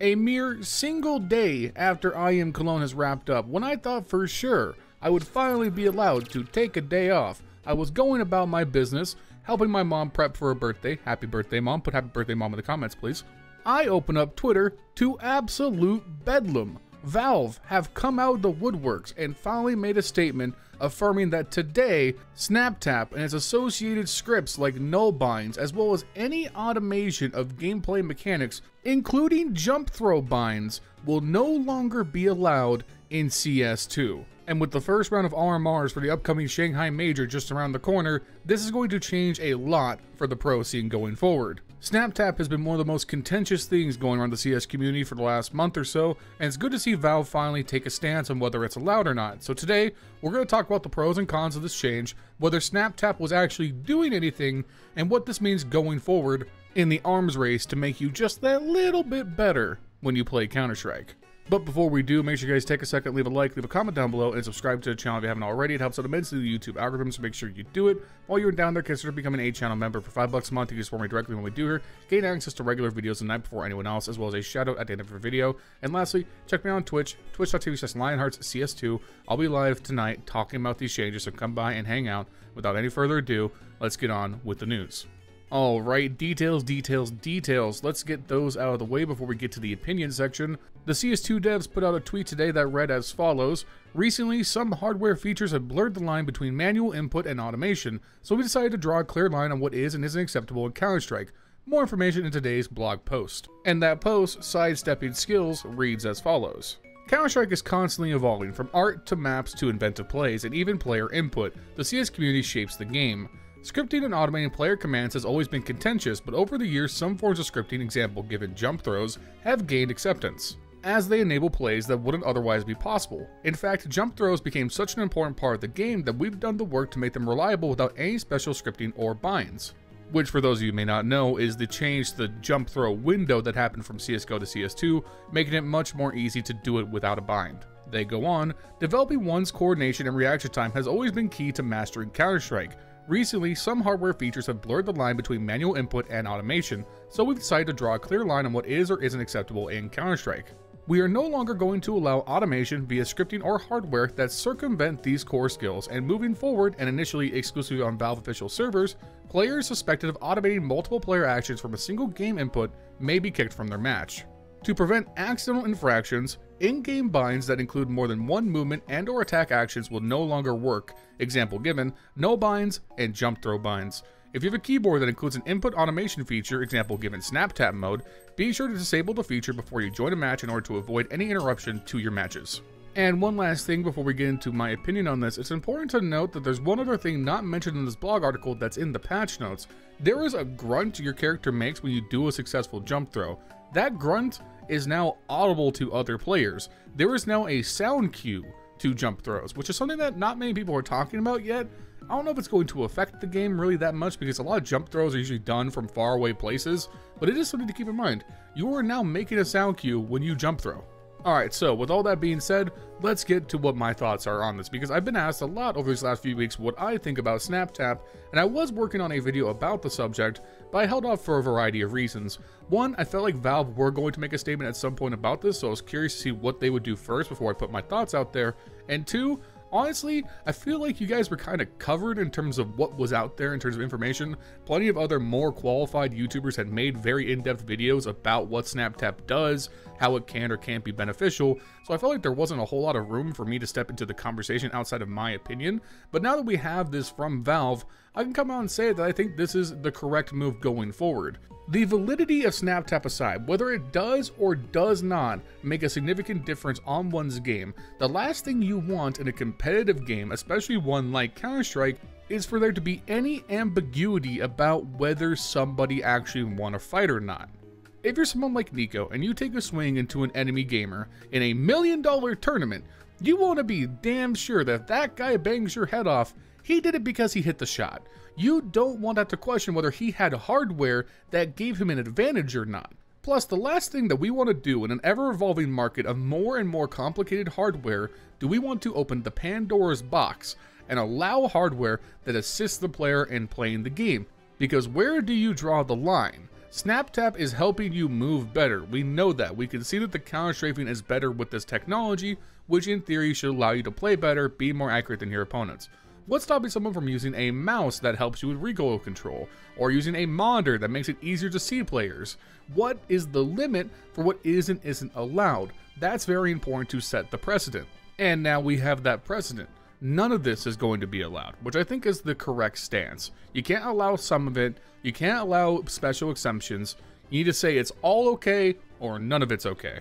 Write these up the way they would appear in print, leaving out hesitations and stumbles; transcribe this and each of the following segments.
a mere single day after IM Cologne has wrapped up, when I thought for sure I would finally be allowed to take a day off. I was going about my business, helping my mom prep for her birthday. Happy birthday, Mom. Put happy birthday, Mom, in the comments, please. I open up Twitter to absolute bedlam. Valve have come out of the woodworks and finally made a statement affirming that today, SnapTap and its associated scripts like null binds, as well as any automation of gameplay mechanics, including Jumpthrow binds, will no longer be allowed in CS2. And with the first round of RMRs for the upcoming Shanghai Major just around the corner, this is going to change a lot for the pro scene going forward. SnapTap has been one of the most contentious things going around the CS community for the last month or so, and it's good to see Valve finally take a stance on whether it's allowed or not. So today, we're going to talk about the pros and cons of this change, whether SnapTap was actually doing anything, and what this means going forward in the arms race to make you just that little bit better when you play Counter-Strike. But before we do, make sure you guys take a second, leave a like, leave a comment down below, and subscribe to the channel if you haven't already. It helps out immensely the YouTube algorithm, so make sure you do it. While you're down there, consider becoming a channel member. For $5 a month, you can support me directly when we do here, gain access to regular videos the night before anyone else, as well as a shout out at the end of your video. And lastly, check me out on Twitch, twitch.tv/LionHeartZ. I'll be live tonight talking about these changes, so come by and hang out. Without any further ado, let's get on with the news. Alright, details. Let's get those out of the way before we get to the opinion section. The CS2 devs put out a tweet today that read as follows. Recently, some hardware features have blurred the line between manual input and automation, so we decided to draw a clear line on what is and isn't acceptable in Counter-Strike. More information in today's blog post. And that post, Sidestepping Skills, reads as follows. Counter-Strike is constantly evolving, from art to maps to inventive plays, and even player input. The CS community shapes the game. Scripting and automating player commands has always been contentious, but over the years some forms of scripting, example given jump throws, have gained acceptance, as they enable plays that wouldn't otherwise be possible. In fact, jump throws became such an important part of the game that we've done the work to make them reliable without any special scripting or binds. Which, for those of you who may not know, is the change to the jump throw window that happened from CSGO to CS2, making it much more easy to do it without a bind. They go on, developing one's coordination and reaction time has always been key to mastering Counter-Strike. Recently, some hardware features have blurred the line between manual input and automation, so we've decided to draw a clear line on what is or isn't acceptable in Counter-Strike. We are no longer going to allow automation via scripting or hardware that circumvent these core skills, and moving forward, and initially exclusively on Valve official servers, players suspected of automating multiple player actions from a single game input may be kicked from their match. To prevent accidental infractions, in-game binds that include more than one movement and or attack actions will no longer work, example given, no binds and jump throw binds. If you have a keyboard that includes an input automation feature, example given SnapTap mode, be sure to disable the feature before you join a match in order to avoid any interruption to your matches. And one last thing before we get into my opinion on this, it's important to note that there's one other thing not mentioned in this blog article that's in the patch notes. There is a grunt your character makes when you do a successful jump throw. That grunt is now audible to other players. There is now a sound cue to jump throws, which is something that not many people are talking about yet. I don't know if it's going to affect the game really that much because a lot of jump throws are usually done from far away places, but it is something to keep in mind. You are now making a sound cue when you jump throw. Alright, so with all that being said, let's get to what my thoughts are on this, because I've been asked a lot over these last few weeks what I think about SnapTap, and I was working on a video about the subject, but I held off for a variety of reasons. One, I felt like Valve were going to make a statement at some point about this, so I was curious to see what they would do first before I put my thoughts out there, and two, honestly, I feel like you guys were kind of covered in terms of what was out there in terms of information. Plenty of other more qualified YouTubers had made very in-depth videos about what SnapTap does, how it can or can't be beneficial, so I felt like there wasn't a whole lot of room for me to step into the conversation outside of my opinion. But now that we have this from Valve, I can come out and say that I think this is the correct move going forward. The validity of SnapTap aside, whether it does or does not make a significant difference on one's game, the last thing you want in a competitive game, especially one like Counter-Strike, is for there to be any ambiguity about whether somebody actually won a fight or not. If you're someone like Nico and you take a swing into an enemy gamer in a $1 million tournament, you want to be damn sure that if that guy bangs your head off, he did it because he hit the shot. You don't want that to question whether he had hardware that gave him an advantage or not. Plus, the last thing that we want to do in an ever-evolving market of more and more complicated hardware, do we want to open the Pandora's box and allow hardware that assists the player in playing the game. Because where do you draw the line? SnapTap is helping you move better. We know that. We can see that the counter strafing is better with this technology, which in theory should allow you to play better, be more accurate than your opponents. What's stopping someone from using a mouse that helps you with recoil control, or using a monitor that makes it easier to see players? What is the limit for what is and isn't allowed? That's very important to set the precedent. And now we have that precedent. None of this is going to be allowed, which I think is the correct stance. You can't allow some of it, you can't allow special exemptions, you need to say it's all okay or none of it's okay.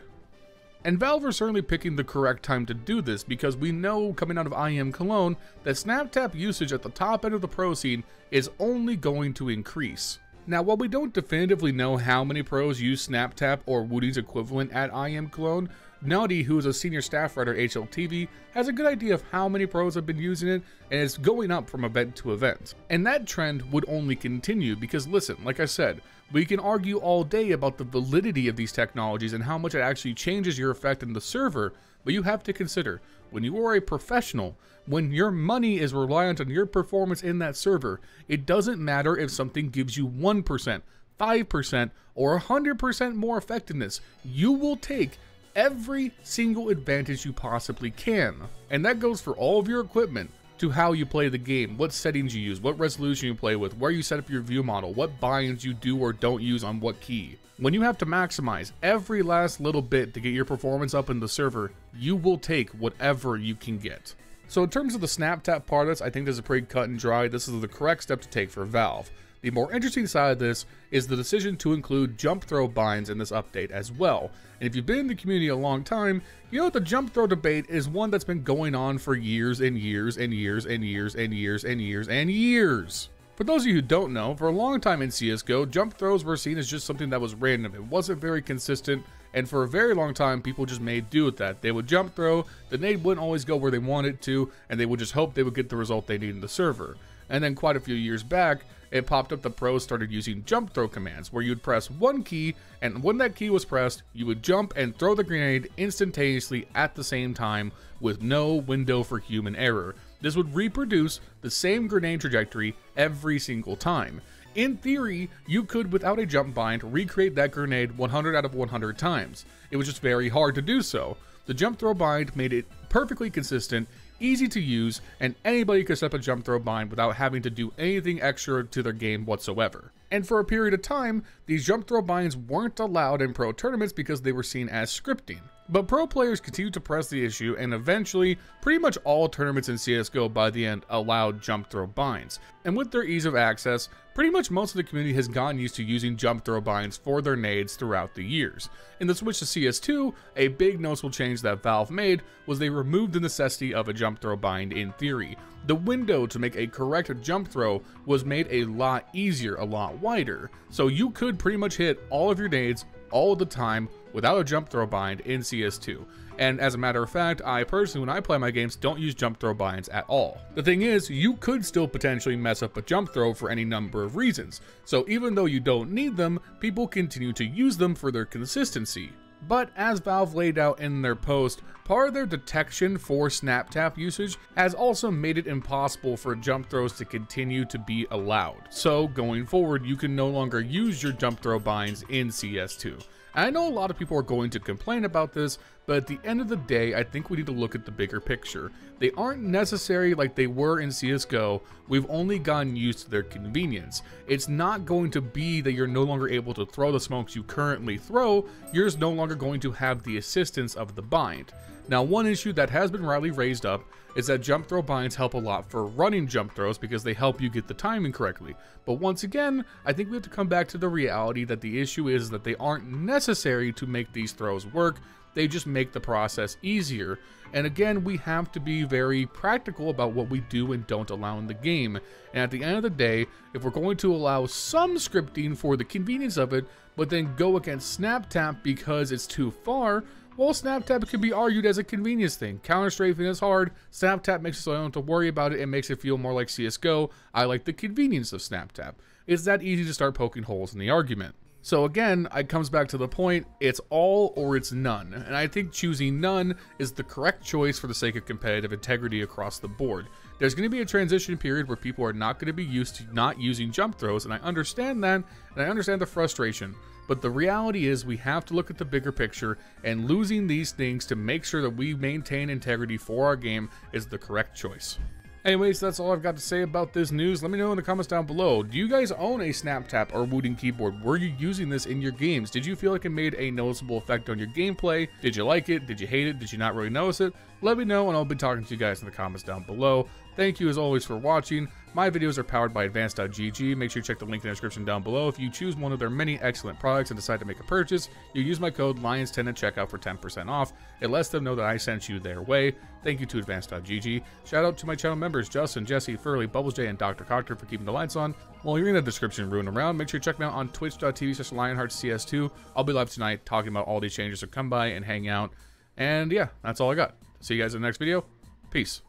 And Valve are certainly picking the correct time to do this, because we know coming out of IM Cologne that SnapTap usage at the top end of the pro scene is only going to increase. Now, while we don't definitively know how many pros use SnapTap or Woody's equivalent at IM Cologne, Nutty, who is a senior staff writer at HLTV, has a good idea of how many pros have been using it, and it's going up from event to event. And that trend would only continue because, listen, like I said, we can argue all day about the validity of these technologies and how much it actually changes your effect in the server, but you have to consider, when you are a professional, when your money is reliant on your performance in that server, it doesn't matter if something gives you 1%, 5%, or 100% more effectiveness. You will take every single advantage you possibly can. And that goes for all of your equipment, to how you play the game, what settings you use, what resolution you play with, where you set up your view model, what binds you do or don't use on what key. When you have to maximize every last little bit to get your performance up in the server, you will take whatever you can get. So in terms of the SnapTap part of this, I think this is pretty cut and dry. This is the correct step to take for Valve. The more interesting side of this is the decision to include Jumpthrow binds in this update as well. And if you've been in the community a long time, you know that the Jumpthrow debate is one that's been going on for years and years and years and years and years and years and years. For those of you who don't know, for a long time in CSGO, jump throws were seen as just something that was random. It wasn't very consistent, and for a very long time, people just made do with that. They would jump throw, the nade wouldn't always go where they wanted to, and they would just hope they would get the result they needed in the server. And then quite a few years back, it popped up the pros started using jump throw commands, where you'd press one key, and when that key was pressed, you would jump and throw the grenade instantaneously at the same time with no window for human error. This would reproduce the same grenade trajectory every single time. In theory, you could, without a jump bind, recreate that grenade 100 out of 100 times. It was just very hard to do so. The jump throw bind made it perfectly consistent, easy to use, and anybody could set up a jump throw bind without having to do anything extra to their game whatsoever. And for a period of time, these jump throw binds weren't allowed in pro tournaments because they were seen as scripting. But pro players continued to press the issue, and eventually, pretty much all tournaments in CSGO by the end allowed jump throw binds. And with their ease of access, pretty much most of the community has gotten used to using jump throw binds for their nades throughout the years. In the switch to CS2, a big noticeable change that Valve made was they removed the necessity of a jump throw bind in theory. The window to make a correct jump throw was made a lot easier, a lot wider. So you could pretty much hit all of your nades all the time without a jump throw bind in CS2. And as a matter of fact, I personally, when I play my games, don't use jump throw binds at all. The thing is, you could still potentially mess up a jump throw for any number of reasons. So even though you don't need them, people continue to use them for their consistency. But as Valve laid out in their post, part of their detection for SnapTap usage has also made it impossible for jump throws to continue to be allowed. So going forward, you can no longer use your jump throw binds in CS2. And I know a lot of people are going to complain about this, but at the end of the day, I think we need to look at the bigger picture. They aren't necessary like they were in CSGO, we've only gotten used to their convenience. It's not going to be that you're no longer able to throw the smokes you currently throw, you're just no longer going to have the assistance of the bind. Now, one issue that has been rightly raised up is that jump throw binds help a lot for running jump throws because they help you get the timing correctly. But once again, I think we have to come back to the reality that the issue is that they aren't necessary to make these throws work, they just make the process easier. And again, we have to be very practical about what we do and don't allow in the game. And at the end of the day, if we're going to allow some scripting for the convenience of it, but then go against SnapTap because it's too far, well, SnapTap can be argued as a convenience thing. Counter-strafing is hard, SnapTap makes it so I don't have to worry about it, and makes it feel more like CSGO. I like the convenience of SnapTap. It's that easy to start poking holes in the argument. So again, it comes back to the point, it's all or it's none. And I think choosing none is the correct choice for the sake of competitive integrity across the board. There's going to be a transition period where people are not going to be used to not using jump throws, and I understand that, and I understand the frustration. But the reality is we have to look at the bigger picture, and losing these things to make sure that we maintain integrity for our game is the correct choice. Anyways, that's all I've got to say about this news. Let me know in the comments down below. Do you guys own a SnapTap or Wooting keyboard? Were you using this in your games? Did you feel like it made a noticeable effect on your gameplay? Did you like it? Did you hate it? Did you not really notice it? Let me know, and I'll be talking to you guys in the comments down below. Thank you as always for watching. My videos are powered by advanced.gg. Make sure you check the link in the description down below. If you choose one of their many excellent products and decide to make a purchase, you use my code LIONS10 at checkout for 10% off. It lets them know that I sent you their way. Thank you to advanced.gg. Shout out to my channel members Justin, Jesse, Furley, Bubblesj, and Dr. Cocktor for keeping the lights on. While you're in the description rooting around, make sure you check me out on twitch.tv/LionHeartZ2. I'll be live tonight talking about all these changes, so come by and hang out. And yeah, that's all I got. See you guys in the next video. Peace.